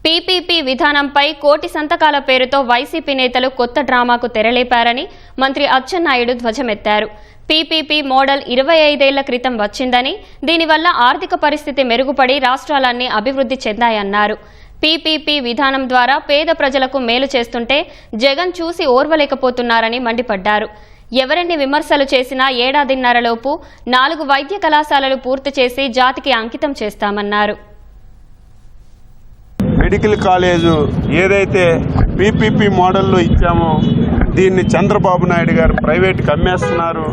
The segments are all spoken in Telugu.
పీపీపీ విధానంపై కోటి సంతకాల పేరుతో వైసీపీ నేతలు కొత్త డ్రామాకు తెరలేపారని మంత్రి అచ్చెన్నాయుడు ధ్వజమెత్తారు. పీపీపీ మోడల్ 25 ఏళ్ల క్రితం వచ్చిందని, దీనివల్ల ఆర్థిక పరిస్థితి మెరుగుపడి రాష్ట్రాలన్నీ అభివృద్ధి చెందాయన్నారు. పీపీపీ విధానం ద్వారా పేద ప్రజలకు మేలు చేస్తుంటే జగన్ చూసి ఓర్వలేకపోతున్నారని మండిపడ్డారు. ఎవరెన్ని విమర్శలు చేసినా ఏడాదిన్నరలోపు 4 వైద్య కళాశాలలు పూర్తి చేసి జాతికి అంకితం చేస్తామన్నారు. మెడికల్ కాలేజు ఏదైతే పీపీపీ మోడల్లో ఇచ్చామో దీన్ని చంద్రబాబు నాయుడు గారు ప్రైవేట్కి అమ్మేస్తున్నారు.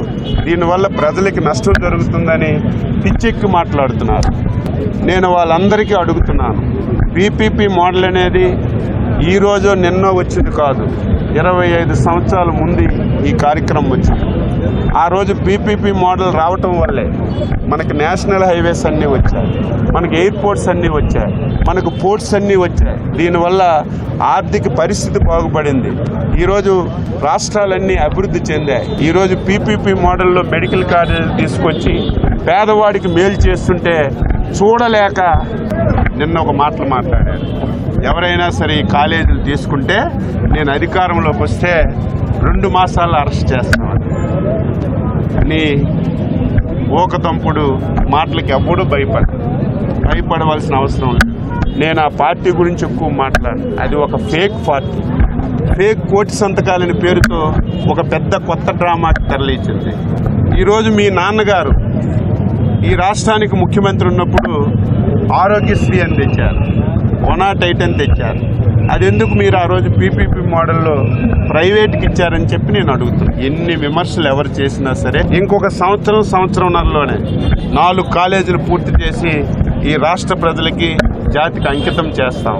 దీనివల్ల ప్రజలకి నష్టం జరుగుతుందని పిచ్చెక్కి మాట్లాడుతున్నారు. నేను వాళ్ళందరికీ అడుగుతున్నాను, పీపీపీ మోడల్ అనేది ఈరోజు నిన్నో వచ్చింది కాదు, 25 సంవత్సరాల ముందు ఈ కార్యక్రమం వచ్చింది. ఆ రోజు పీపీపీ మోడల్ రావటం వల్లే మనకి నేషనల్ హైవేస్ అన్నీ వచ్చాయి, మనకి ఎయిర్పోర్ట్స్ అన్నీ వచ్చాయి, మనకు పోర్ట్స్ అన్నీ వచ్చాయి. దీనివల్ల ఆర్థిక పరిస్థితి బాగుపడింది. ఈరోజు రాష్ట్రాలన్నీ అభివృద్ధి చెందాయి. ఈరోజు పీపీపీ మోడల్లో మెడికల్ కాలేజీలు తీసుకొచ్చి పేదవాడికి మేలు చేస్తుంటే చూడలేక నిన్న ఒక మాటలు మాట్లాడారు. ఎవరైనా సరే ఈ కాలేజీలు తీసుకుంటే నేను అధికారంలోకి వస్తే 2 మాసాల్లో అరెస్ట్ చేస్తాను అని ఓకతంపుడు మాటలకి ఎవ్వడూ భయపడవలసిన అవసరం లేదు. నేను ఆ పార్టీ గురించి ఎక్కువ మాట్లాడు. అది ఒక ఫేక్ పార్టీ. ఫేక్ కోటి సంతకాలని పేరుతో ఒక పెద్ద కొత్త డ్రామాకి తరలించింది. ఈరోజు మీ నాన్నగారు ఈ రాష్ట్రానికి ముఖ్యమంత్రి ఉన్నప్పుడు ఆరోగ్యశ్రీ అని తెచ్చారు, 108 అని తెచ్చారు. అది ఎందుకు మీరు ఆ రోజు పీపీపీ మోడల్లో ప్రైవేట్కి ఇచ్చారని చెప్పి నేను అడుగుతున్నాను. ఎన్ని విమర్శలు ఎవరు చేసినా సరే ఇంకొక సంవత్సరంన్నరలోనే 4 కాలేజీలు పూర్తి చేసి ఈ రాష్ట్ర ప్రజలకి జాతికి అంకితం చేస్తాం.